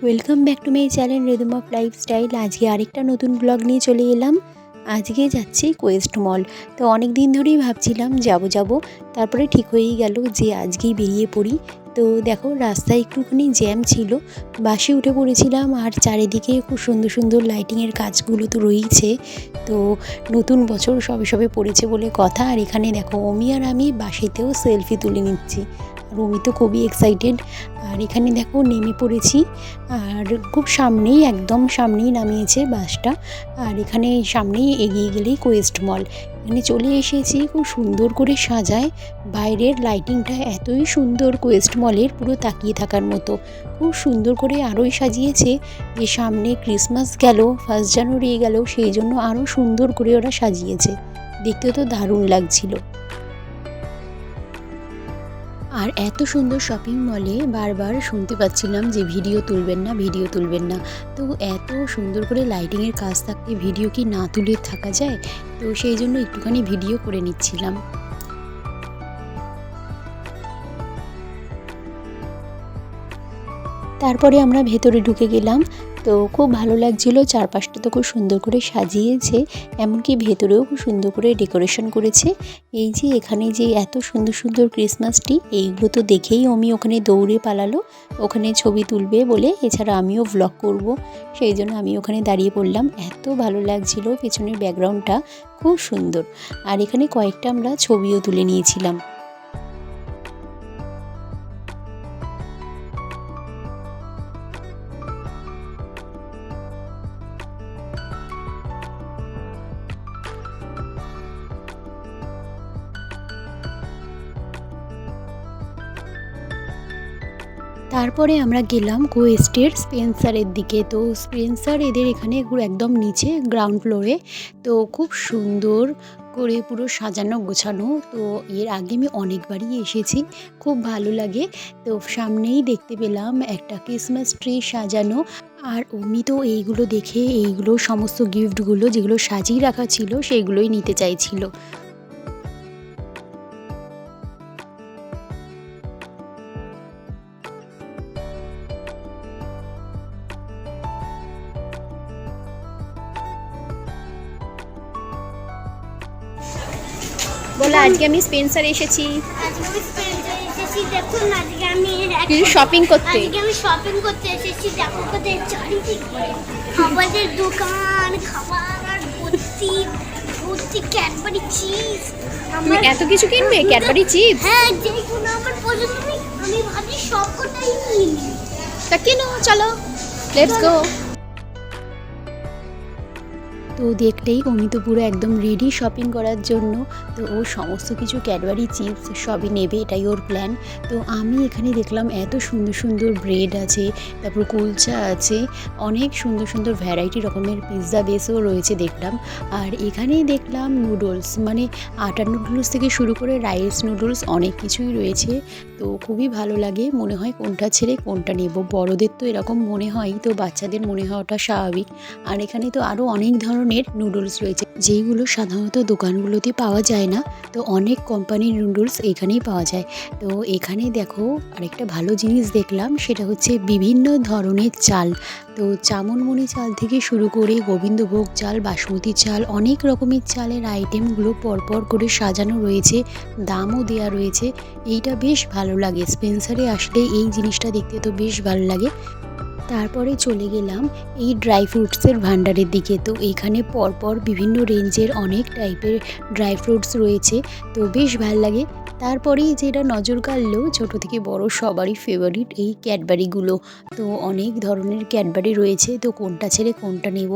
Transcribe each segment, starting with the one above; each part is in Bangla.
Welcome back to my channel rhythm of lifestyle. আজকে আরেকটা নতুন ব্লগ নিয়ে চলে এলাম। আজকে যাচ্ছি কোয়েস্ট মল। তো অনেক দিন ধরেই ভাবছিলাম যাব, তারপরে ঠিক হয়েই গেল যে আজকেই বেরিয়ে পড়ি। তো দেখো রাস্তায় একটুখানি জ্যাম ছিল, বাসে উঠে পড়েছিলাম। আর চারিদিকে খুব সুন্দর সুন্দর লাইটিংয়ের কাজগুলো তো রয়েইছে। তো নতুন বছর সবে সবে পড়েছে বলে কথা। আর এখানে দেখো অমি আর আমি বাসেতেও সেলফি তুলে নিচ্ছি। আর অমি তো খুবই এক্সাইটেড। আর এখানে দেখো নেমে পড়েছি, আর খুব সামনেই, একদম সামনেই নামিয়েছে বাসটা। আর এখানে সামনেই এগিয়ে গেলেই কোয়েস্ট মল। এখানে চলে এসেছি, খুব সুন্দর করে সাজায়। বাইরের লাইটিংটা এতই সুন্দর কোয়েস্ট মলের, পুরো তাকিয়ে থাকার মতো। খুব সুন্দর করে আরোই সাজিয়েছে, যে সামনে ক্রিসমাস গেল, 1 জানুয়ারি গেল, সেই জন্য আরও সুন্দর করে ওরা সাজিয়েছে। দেখতে তো দারুণ লাগছিল। আর এত সুন্দর শপিং মলে বারবার শুনতে পাচ্ছিলাম যে ভিডিও তুলবেন না, ভিডিও তুলবেন না। তো এত সুন্দর করে লাইটিংয়ের কাজ থাকতে ভিডিও কি না তুলে থাকা যায়? তো সেই জন্য একটুখানি ভিডিও করে নিচ্ছিলাম। তারপরে আমরা ভেতরে ঢুকে গেলাম। তো খুব ভালো লাগছিল, চারপাশটা তো খুব সুন্দর করে সাজিয়েছে, এমনকি ভেতরেও খুব সুন্দর করে ডেকোরেশন করেছে। এই যে এখানে যে এত সুন্দর সুন্দর ক্রিসমাস ট্রি, এইগুলো তো দেখেই আমি ওখানে দৌড়ে পালালো, ওখানে ছবি তুলবে বলে। এছাড়া আমিও ভ্লগ করব, সেই জন্য আমি ওখানে দাঁড়িয়ে পড়লাম। এত ভালো লাগছিল, পেছনের ব্যাকগ্রাউন্ডটা খুব সুন্দর। আর এখানে কয়েকটা আমরা ছবিও তুলে নিয়েছিলাম। তারপরে আমরা গেলাম কোয়েস্টের স্পেন্সারের দিকে। তো স্পেন্সার এদের এখানে একদম নিচে গ্রাউন্ড ফ্লোরে। তো খুব সুন্দর করে পুরো সাজানো গোছানো। তো এর আগে আমি অনেকবারই এসেছি, খুব ভালো লাগে। তো সামনেই দেখতে পেলাম একটা ক্রিসমাস ট্রি সাজানো। আর অমি তো এইগুলো দেখে, এইগুলো সমস্ত গিফটগুলো যেগুলো সাজিয়ে রাখা ছিল সেইগুলোই নিতে চাইছিল। বলো, আজকে আমি স্পেন্সার এসেছি দেখুন আজকে আমি শপিং করতে। আজকে আমি শপিং করতে এসেছি। দেখো কোথায় চারিদিক আমাদের দোকান, খাবার ভর্তি ভর্তি, ক্যাডবেরি চিপস। তুমি এত কিছু কিনবে? Cadbury chips? হ্যাঁ, যেগুলো আমার পছন্দ আমি ভাবছি সবকটাই নিই। তা কেন, চলো লেটস গো। তো দেখলেই অমি তো পুরো একদম রেডি শপিং করার জন্য। তো ও সমস্ত কিছু ক্যাডবেরি চিপস সবই নেবে, এটাই ওর প্ল্যান। তো আমি এখানে দেখলাম এত সুন্দর সুন্দর ব্রেড আছে, তারপর কুলচা আছে, অনেক সুন্দর সুন্দর ভ্যারাইটি রকমের পিৎজা বেসও রয়েছে দেখলাম। আর এখানেই দেখলাম নুডলস, মানে আটার নুডলস থেকে শুরু করে রাইস নুডলস অনেক কিছুই রয়েছে। তো খুবই ভালো লাগে, মনে হয় কোনটা ছেড়ে কোনটা নেব। বড়দের তো এরকম মনে হয়, তো বাচ্চাদের মনে হওয়াটা স্বাভাবিক। আর এখানে তো আরও অনেক ধরনের নুডলস রয়েছে, যেইগুলো সাধারণত দোকানগুলোতে পাওয়া যায় না। তো অনেক কোম্পানির নুডলস এখানেই পাওয়া যায়। তো এখানে দেখো আরেকটা ভালো জিনিস দেখলাম, সেটা হচ্ছে বিভিন্ন ধরনের চাল। তো চামনমণি চাল থেকে শুরু করে গোবিন্দভোগ চাল, বাসমতি চাল, অনেক রকমের চালের আইটেমগুলো পরপর করে সাজানো রয়েছে, দামও দেওয়া রয়েছে। এইটা বেশ ভালো লাগে, স্পেন্সারে আসলে এই জিনিসটা দেখতে তো বেশ ভালো লাগে। তারপরে চলে গেলাম এই ড্রাই ফ্রুটসের ভান্ডারের দিকে। তো এখানে পরপর বিভিন্ন রেঞ্জের অনেক টাইপের ড্রাই ফ্রুটস রয়েছে, তো বেশ ভালো লাগে। তারপরেই যেটা নজর কাড়লো, ছোট থেকে বড় সবারই ফেভারিট এই ক্যাডবেরিগুলো। তো অনেক ধরনের ক্যাডবেরি রয়েছে, তো কোনটা ছেড়ে কোনটা নেব।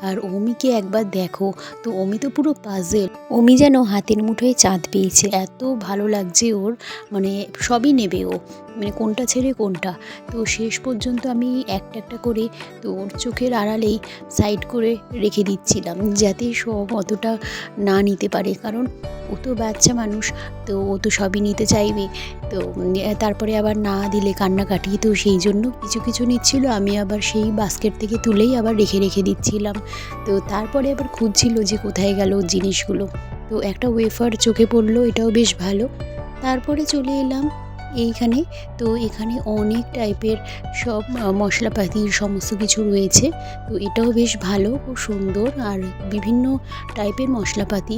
আর অমিকে একবার দেখো, তো অমি তো পুরো পাজেল, অমি যেন হাতের মুঠোয় চাঁদ পেয়েছে, এত ভালো লাগছে ওর। মানে সবই নেবে ও, মানে কোনটা ছেড়ে কোনটা। তো শেষ পর্যন্ত আমি একটা একটা করে তো ওর চোখের আড়ালেই সাইড করে রেখে দিচ্ছিলাম, যাতে সব অতটা না নিতে পারে, কারণ ও তো বাচ্চা মানুষ, তো ও তো সবই নিতে চাইবে। তো তারপরে আবার না দিলে কান্নাকাটি, তো সেই জন্য কিছু কিছু নিচ্ছিল, আমি আবার সেই বাস্কেট থেকে তুলেই আবার রেখে রেখে দিচ্ছিলাম। তো তারপরে আবার খুঁজছিল যে কোথায় গেল জিনিসগুলো। তো একটা ওয়েফার চোখে পড়লো, এটাও বেশ ভালো। তারপরে চলে এলাম এইখানে। তো এখানে অনেক টাইপের সব মশলাপাতির সমস্ত কিছু রয়েছে। তো এটাও বেশ ভালো, খুব সুন্দর, আর বিভিন্ন টাইপের মশলাপাতি।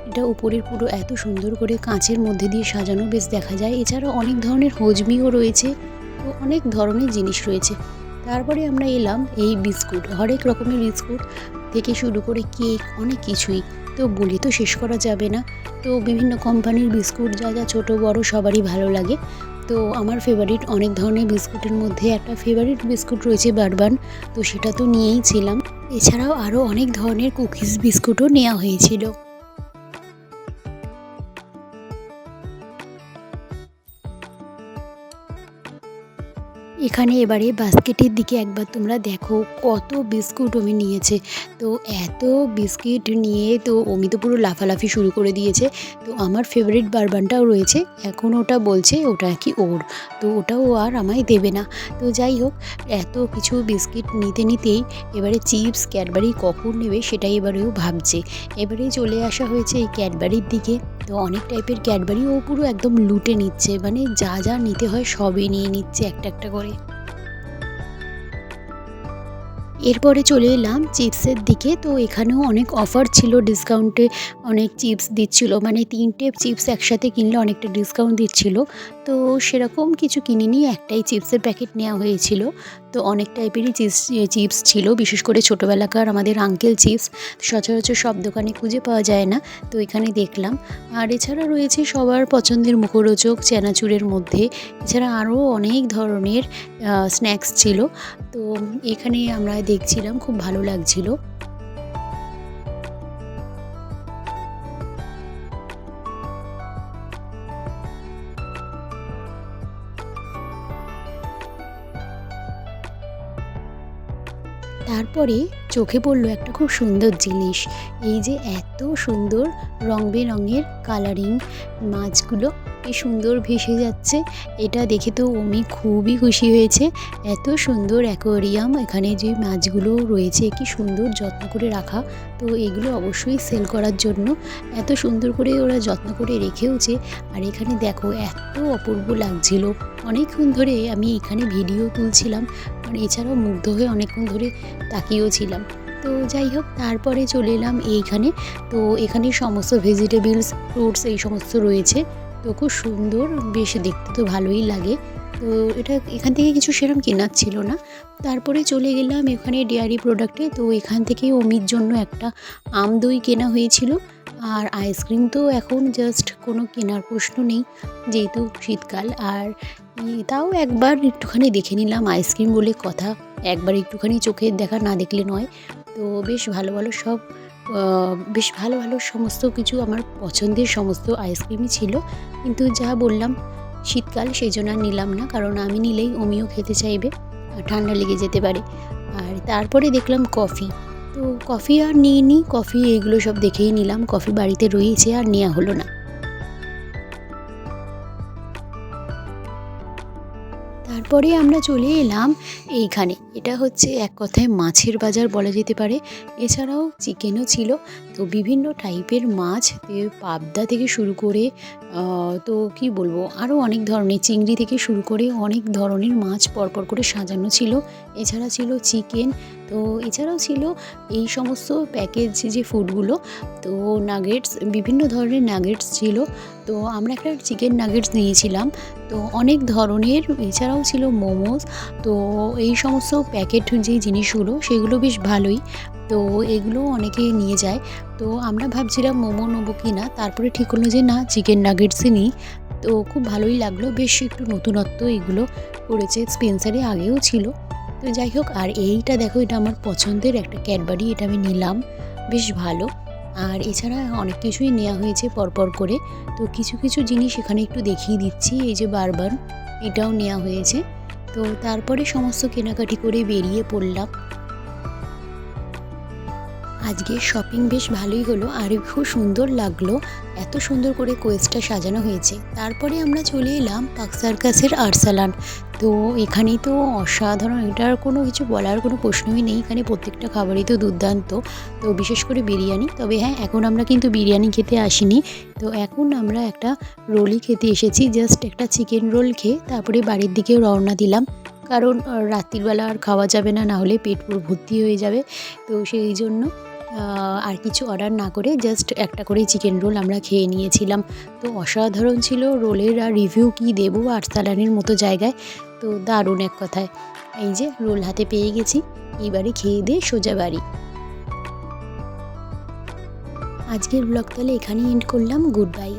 এটা উপরের পুরো এত সুন্দর করে কাঁচের মধ্যে দিয়ে সাজানো, বেশ দেখা যায়। এছাড়াও অনেক ধরনের হজমিও রয়েছে, তো অনেক ধরনের জিনিস রয়েছে। তারপরে আমরা এলাম এই বিস্কুট, হরেক রকমের বিস্কুট থেকে শুরু করে কেক, অনেক কিছুই। তো বলে তো শেষ করা যাবে না। তো বিভিন্ন কোম্পানির বিস্কুট, যা যা ছোট বড় সবারই ভালো লাগে। তো আমার ফেভারিট অনেক ধরনের বিস্কুটের মধ্যে একটা ফেভারিট বিস্কুট রয়েছে বারবান, তো সেটা তো নিয়েই ছিলাম। এছাড়াও আরও অনেক ধরনের কুকিজ বিস্কুটও নেওয়া হয়েছিল। এখানে এবারে বাস্কেটের দিকে একবার তোমরা দেখো, কত বিস্কুট অমি নিয়েছে। তো এত বিস্কিট নিয়ে তো অমি তো পুরো লাফালাফি শুরু করে দিয়েছে। তো আমার ফেভারিট বারবানটাও রয়েছে, এখন ওটা বলছে ওটা কি ওর, তো ওটাও আর আমায় দেবে না। তো যাই হোক, এত কিছু বিস্কিট নিতে নিতেই এবারে চিপস ক্যাডবেরি কখন নেবে সেটাই এবারেও ভাবছে। এবারে চলে আসা হয়েছে এই ক্যাডবেরির দিকে। তো অনেক টাইপের ক্যাডবেরি ও পুরো একদম লুটে নিচ্ছে, মানে যা যা নিতে হয় সবই নিয়ে নিচ্ছে একটা একটা করে। এরপরে চলে এলাম চিপসের দিকে। তো এখানেও অনেক অফার ছিল, ডিসকাউন্টে অনেক চিপস দিচ্ছিল, মানে 3টে চিপস একসাথে কিনলে অনেকটা ডিসকাউন্ট দিচ্ছিল। তো সেরকম কিছু কিনিনি, একটাই চিপসের প্যাকেট নেওয়া হয়েছিল। তো অনেক টাইপেরই চিপস ছিল, বিশেষ করে ছোটোবেলাকার আমাদের আঙ্কেল চিপস সচরাচর সব দোকানে খুঁজে পাওয়া যায় না, তো এখানে দেখলাম। আর এছাড়া রয়েছে সবার পছন্দের মুখরোচক চানাচুরের মধ্যে। এছাড়া আরও অনেক ধরনের স্ন্যাক্স ছিল। তো এখানে আমরা দেখছিলাম, খুব ভালো লাগছিল। তারপরে চোখে পড়লো একটা খুব সুন্দর জিনিস, এই যে এত সুন্দর রং বেরঙের কালারিং মাছগুলো কি সুন্দর ভেসে যাচ্ছে, এটা দেখে তো অমি খুবই খুশি হয়েছে। এত সুন্দর অ্যাকোয়ারিয়াম, এখানে যে মাছগুলো রয়েছে কি সুন্দর যত্ন করে রাখা। তো এগুলো অবশ্যই সেল করার জন্য এত সুন্দর করে ওরা যত্ন করে রেখেওছে। আর এখানে দেখো এত অপূর্ব লাগছিল, অনেকক্ষণ ধরে আমি এখানে ভিডিও তুলছিলাম, আর এছাড়াও মুগ্ধ হয়ে অনেকক্ষণ ধরে তাকিয়েও ছিলাম। তো যাই হোক, তারপরে চলে এলাম এইখানে। তো এখানে সমস্ত ভেজিটেবলস, ফ্রুটস এই সমস্ত রয়েছে। তো খুব সুন্দর, বেশ দেখতে তো ভালোই লাগে। তো এটা এখান থেকে কিছু সেরকম কেনার ছিল না। তারপরে চলে গেলাম এখানে ডেয়ারি প্রোডাক্টে। তো এখান থেকে অমির জন্য একটা আম দই কেনা হয়েছিল। আর আইসক্রিম তো এখন জাস্ট কোনো কেনার প্রশ্ন নেই, যেহেতু শীতকাল। আর তাও একবার একটুখানি দেখে নিলাম, আইসক্রিম বলে কথা, একবার একটুখানি চোখের দেখা না দেখলে নয়। তো বেশ ভালো ভালো সব বেশ ভালো ভালো সমস্ত কিছু আমার পছন্দের সমস্ত আইসক্রিমই ছিল। কিন্তু যা বললাম শীতকাল, সেই জন্য আর নিলাম না, কারণ আমি নিলেই অমিও খেতে চাইবে, ঠান্ডা লেগে যেতে পারে। আর তারপরে দেখলাম কফি। তো কফি আর নিইনি, কফি এইগুলো সব দেখেই নিলাম, কফি বাড়িতে রয়েছে আর নেওয়া হলো না। তারপরে আমরা চলে এলাম এইখানে, এটা হচ্ছে এক কথায় মাছের বাজার বলা যেতে পারে। এছাড়াও চিকেনও ছিল। তো বিভিন্ন টাইপের মাছ, পাবদা থেকে শুরু করে তো কি বলবো, আরও অনেক ধরনের চিংড়ি থেকে শুরু করে অনেক ধরনের মাছ পরপর করে সাজানো ছিল। এছাড়া ছিল চিকেন। তো এছাড়াও ছিল এই সমস্ত প্যাকেজ যে ফুডগুলো, তো নাগেটস, বিভিন্ন ধরনের নাগেটস ছিল। তো আমরা একটা চিকেন নাগেটস নিয়েছিলাম। তো অনেক ধরনের, এছাড়াও ছিল মোমোস। তো এই সমস্ত প্যাকেট যে জিনিসগুলো সেগুলো বেশ ভালোই। তো এগুলো অনেকে নিয়ে যায়। তো আমরা ভাবছিলাম মোমো নেবো কি না, তারপরে ঠিক হলো যে না, চিকেন নাগেটসই নিই। তো খুব ভালোই লাগলো, বেশ একটু নতুনত্ব এগুলো করেছে, স্পেন্সারে আগেও ছিল। তো যাই হোক, আর এইটা দেখো, এটা আমার পছন্দের একটা ক্যাডবেরি, এটা আমি নিলাম, বেশ ভালো। আর এছাড়া অনেক কিছুই নেওয়া হয়েছে পরপর করে। তো কিছু কিছু জিনিস এখানে একটু দেখিয়ে দিচ্ছি, এই যে বারবার এটাও নেওয়া হয়েছে। তো তারপরে সমস্ত কেনাকাটি করে বেরিয়ে পড়লাম। আজকে শপিং বেশ ভালোই হলো, আর খুব সুন্দর লাগলো, এত সুন্দর করে কোয়েস্টটা সাজানো হয়েছে। তারপরে আমরা চলে এলাম পার্ক সার্কাসের আর্সালান। তো এখানেই তো অসাধারণ, এটার কোনো কিছু বলার কোনো প্রশ্নই নেই, এখানে প্রত্যেকটা খাবারই তো দুর্দান্ত। তো বিশেষ করে বিরিয়ানি, তবে হ্যাঁ এখন আমরা কিন্তু বিরিয়ানি খেতে আসিনি, তো এখন আমরা একটা রোলই খেতে এসেছি, জাস্ট একটা চিকেন রোল খেয়ে তারপরে বাড়ির দিকেও রওনা দিলাম, কারণ রাত্রিবেলা আর খাওয়া যাবে না, না হলে পেট পুরো ভর্তি হয়ে যাবে। তো সেই জন্য আর কিছু অর্ডার না করে জাস্ট একটা করেই চিকেন রোল আমরা খেয়ে নিয়েছিলাম। তো অসাধারণ ছিল রোলের, আর রিভিউ কী দেবো আর্সালানের মতো জায়গায়, তো দারুণ এক কথায়। এই যে রোল হাতে পেয়ে গেছি, এইবারে খেয়ে দিয়ে সোজা বাড়ি। আজকের ব্লগ তাহলে এখানেই এন্ড করলাম, গুড বাই।